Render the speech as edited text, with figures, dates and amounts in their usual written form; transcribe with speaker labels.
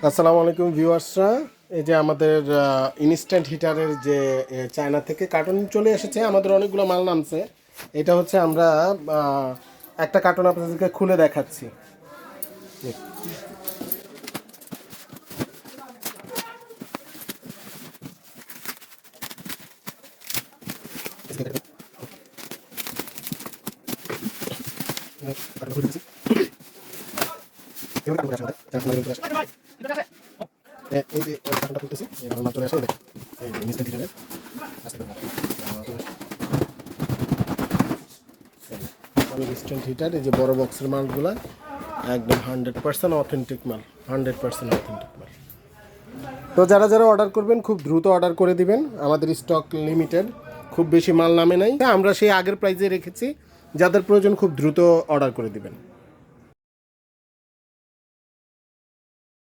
Speaker 1: আসসালামু আলাইকুম ভিউয়ার্সরা। এই যে আমাদের ইনস্ট্যান্ট হিটারের যে চায়না থেকে কার্টুন চলে এসেছে, আমাদের অনেকগুলো মাল নামছে। এটা হচ্ছে আমরা একটা কার্টুন আপনাদেরকে খুলে দেখাচ্ছি। এই যে কার্টুনটা খুলতেছি, এবার মাল চলে আসে। দেখেন এই যে ইনস্ট্যান্ট হিটারের ইনস্ট্যান্ট হিটার, এই যে বড় বক্সের মালগুলা একদম 100% অথেন্টিক মাল, 100% অথেন্টিক মাল। তো যারা যারা অর্ডার করবেন খুব দ্রুত অর্ডার করে দিবেন, আমাদের স্টক লিমিটেড, খুব বেশি মাল নামে নাই। আমরা সেই আগের প্রাইজে রেখেছি, যাদের প্রয়োজন খুব দ্রুত অর্ডার করে দিবেন।